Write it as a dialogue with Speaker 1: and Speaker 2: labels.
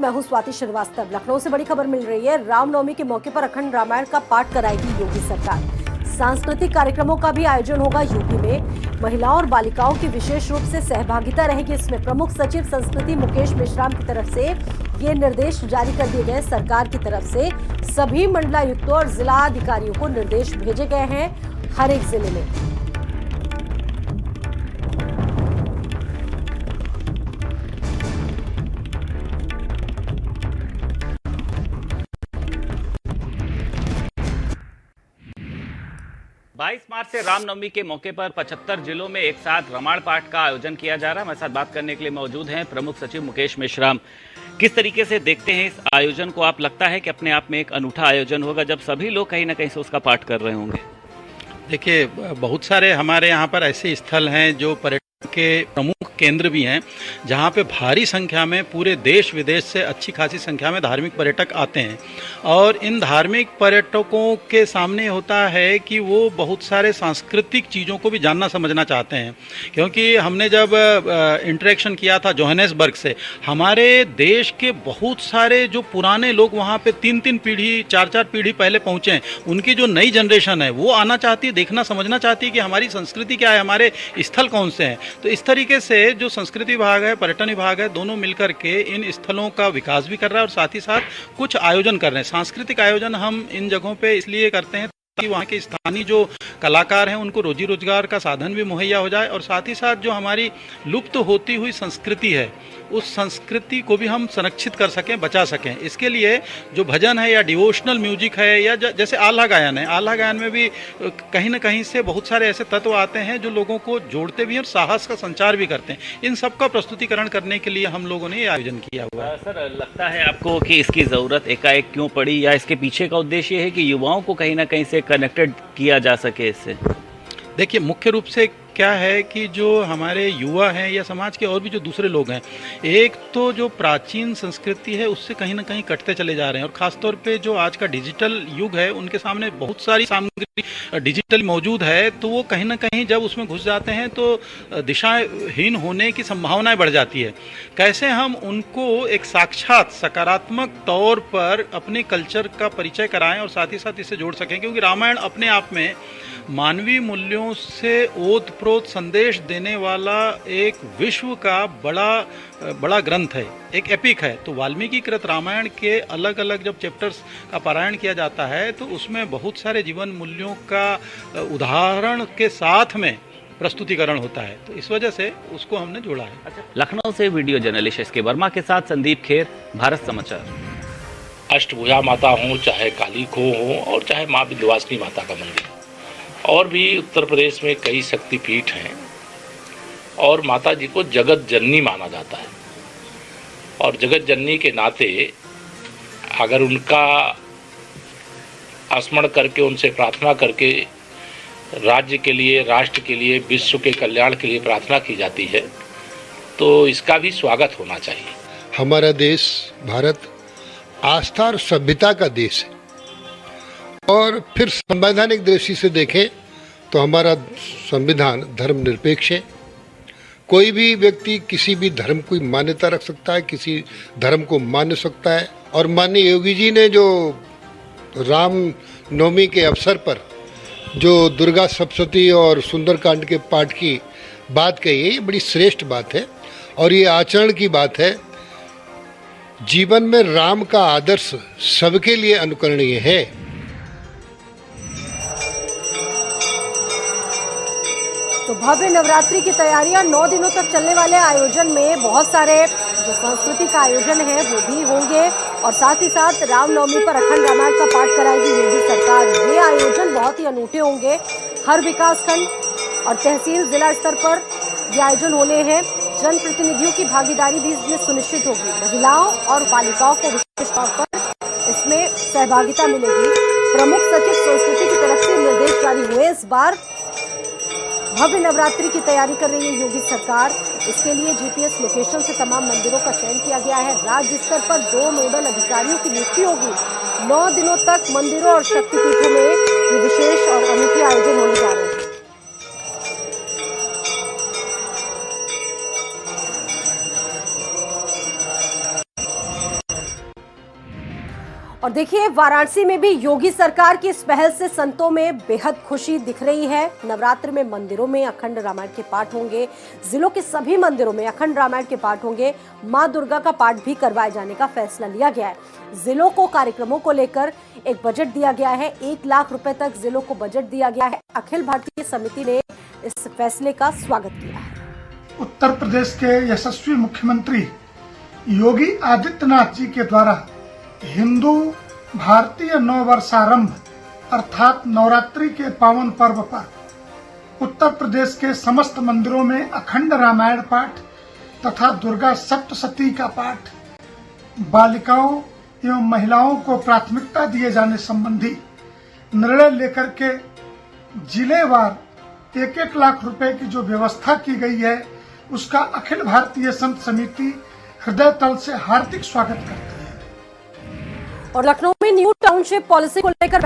Speaker 1: मैं हूं स्वाति श्रीवास्तव। लखनऊ से बड़ी खबर मिल रही है। रामनवमी के मौके पर अखंड रामायण का पाठ कराएगी योगी सरकार। सांस्कृतिक कार्यक्रमों का भी आयोजन होगा यूपी में। महिलाओं और बालिकाओं की विशेष रूप से सहभागिता रहेगी इसमें। प्रमुख सचिव संस्कृति मुकेश मेश्राम की तरफ से ये निर्देश जारी कर दिए गए। सरकार की तरफ से सभी मंडलायुक्तों और जिला अधिकारियों को निर्देश भेजे गए हैं हर एक जिले में।
Speaker 2: 22 मार्च से रामनवमी के मौके पर 75 जिलों में एक साथ रामायण पाठ का आयोजन किया जा रहा है। हमारे साथ बात करने के लिए मौजूद हैं प्रमुख सचिव मुकेश मेश्राम। किस तरीके से देखते हैं इस आयोजन को? आप लगता है कि अपने आप में एक अनूठा आयोजन होगा जब सभी लोग कहीं ना कहीं से उसका पाठ कर रहे होंगे?
Speaker 3: देखिए, बहुत सारे हमारे यहाँ पर ऐसे स्थल हैं जो पर्यटन के प्रमुख केंद्र भी हैं, जहाँ पे भारी संख्या में पूरे देश विदेश से अच्छी खासी संख्या में धार्मिक पर्यटक आते हैं। और इन धार्मिक पर्यटकों के सामने होता है कि वो बहुत सारे सांस्कृतिक चीज़ों को भी जानना समझना चाहते हैं, क्योंकि हमने जब इंटरेक्शन किया था जोहानिसबर्ग से, हमारे देश के बहुत सारे जो पुराने लोग वहाँ पे 3-3 पीढ़ी 4-4 पीढ़ी पहले पहुँचे हैं, उनकी जो नई जनरेशन है वो आना चाहती है, देखना समझना चाहती है कि हमारी संस्कृति क्या है, हमारे स्थल कौन से हैं। तो इस तरीके से जो संस्कृति विभाग है, पर्यटन विभाग है, दोनों मिलकर के इन स्थलों का विकास भी कर रहा है और साथ ही साथ कुछ आयोजन कर रहे हैं। सांस्कृतिक आयोजन हम इन जगहों पे इसलिए करते हैं कि वहाँ के स्थानीय जो कलाकार हैं उनको रोजी रोजगार का साधन भी मुहैया हो जाए और साथ ही साथ जो हमारी लुप्त होती हुई संस्कृति है उस संस्कृति को भी हम संरक्षित कर सकें, बचा सकें। इसके लिए जो भजन है या डिवोशनल म्यूजिक है या जैसे आल्हा गायन है, आल्हा गायन में भी कहीं ना कहीं से बहुत सारे ऐसे तत्व आते हैं जो लोगों को जोड़ते भी हैं और साहस का संचार भी करते हैं। इन सब का प्रस्तुतिकरण करने के लिए हम लोगों ने ये आयोजन किया हुआ है।
Speaker 2: सर, लगता है आपको कि इसकी ज़रूरत एकाएक क्यों पड़ी, या इसके पीछे का उद्देश्य ये है कि युवाओं को कहीं ना कहीं से कनेक्टेड किया जा सके इससे?
Speaker 3: देखिए, मुख्य रूप से क्या है कि जो हमारे युवा हैं या समाज के और भी जो दूसरे लोग हैं, एक तो जो प्राचीन संस्कृति है उससे कहीं ना कहीं कटते चले जा रहे हैं और ख़ासतौर पे जो आज का डिजिटल युग है उनके सामने बहुत सारी सामग्री डिजिटल मौजूद है, तो वो कहीं ना कहीं जब उसमें घुस जाते हैं तो दिशाहीन होने की संभावनाएं बढ़ जाती है। कैसे हम उनको एक साक्षात सकारात्मक तौर पर अपने कल्चर का परिचय कराएं और साथ ही साथ इससे जोड़ सकें, क्योंकि रामायण अपने आप में मानवीय मूल्यों से ओतप्रोत संदेश देने वाला एक विश्व का बड़ा ग्रंथ है, एक एपिक है। तो वाल्मीकि कृत रामायण के अलग अलग जब चैप्टर्स का पारायण किया जाता है तो उसमें बहुत सारे जीवन मूल्यों का उदाहरण के साथ में प्रस्तुतिकरण होता है, तो इस वजह से उसको हमने जोड़ा है।
Speaker 2: अच्छा, लखनऊ से वीडियो जर्नलिस्ट एस के वर्मा के साथ संदीप खेर, भारत समाचार।
Speaker 4: अष्टभुजा माता हो, चाहे काली खो हो और चाहे माँ विंध्यवासिनी माता का मंदिर, और भी उत्तर प्रदेश में कई शक्तिपीठ हैं और माता जी को जगत जननी माना जाता है। और जगत जननी के नाते अगर उनका स्मरण करके, उनसे प्रार्थना करके राज्य के लिए, राष्ट्र के लिए, विश्व के कल्याण के लिए प्रार्थना की जाती है, तो इसका भी स्वागत होना चाहिए।
Speaker 5: हमारा देश भारत आस्था और सभ्यता का देश है और फिर संवैधानिक दृष्टि से देखें तो हमारा संविधान धर्मनिरपेक्ष है। कोई भी व्यक्ति किसी भी धर्म की मान्यता रख सकता है, किसी धर्म को मान सकता है। और माननीय योगी जी ने जो राम नवमी के अवसर पर जो दुर्गा सप्तशती और सुंदरकांड के पाठ की बात कही है, ये बड़ी श्रेष्ठ बात है और ये आचरण की बात है। जीवन में राम का आदर्श सबके लिए अनुकरणीय है।
Speaker 1: तो भव्य नवरात्रि की तैयारियां 9 दिनों तक चलने वाले आयोजन में बहुत सारे जो सांस्कृतिक आयोजन है वो भी होंगे और साथ ही साथ रामनवमी पर अखंड रामायण का पाठ कराएगी योगी सरकार। ये आयोजन बहुत ही अनूठे होंगे। हर विकासखंड और तहसील जिला स्तर पर ये आयोजन होने हैं। जनप्रतिनिधियों की भागीदारी भी इसमें सुनिश्चित होगी। महिलाओं और बालिकाओं को विशेष तौर पर इसमें सहभागिता मिलेगी। प्रमुख सचिव संस्कृति की तरफ से निर्देश जारी हुए। इस बार भव्य नवरात्रि की तैयारी कर रही है योगी सरकार। इसके लिए जीपीएस लोकेशन से तमाम मंदिरों का चयन किया गया है। राज्य स्तर पर 2 नोडल अधिकारियों की नियुक्ति होगी। 9 दिनों तक मंदिरों और शक्तिपीठों में ये विशेष और अनूठे आयोजन होने जा रहे हैं। और देखिए, वाराणसी में भी योगी सरकार की इस पहल से संतों में बेहद खुशी दिख रही है। नवरात्र में मंदिरों में अखंड रामायण के पाठ होंगे। जिलों के सभी मंदिरों में अखंड रामायण के पाठ होंगे। मां दुर्गा का पाठ भी करवाए जाने का फैसला लिया गया है। जिलों को कार्यक्रमों को लेकर एक बजट दिया गया है। 1 लाख रुपए तक जिलों को बजट दिया गया है। अखिल भारतीय समिति ने इस फैसले का स्वागत किया है।
Speaker 6: उत्तर प्रदेश के यशस्वी मुख्यमंत्री योगी आदित्यनाथ जी के द्वारा हिंदू भारतीय नववर्षारंभ अर्थात नवरात्रि के पावन पर्व पर उत्तर प्रदेश के समस्त मंदिरों में अखंड रामायण पाठ तथा दुर्गा सप्तशती का पाठ, बालिकाओं एवं महिलाओं को प्राथमिकता दिए जाने संबंधी निर्णय लेकर के जिलेवार 1-1 लाख रुपए की जो व्यवस्था की गई है, उसका अखिल भारतीय संत समिति हृदय तल से हार्दिक स्वागत करती है।
Speaker 1: और लखनऊ में न्यू टाउनशिप पॉलिसी को लेकर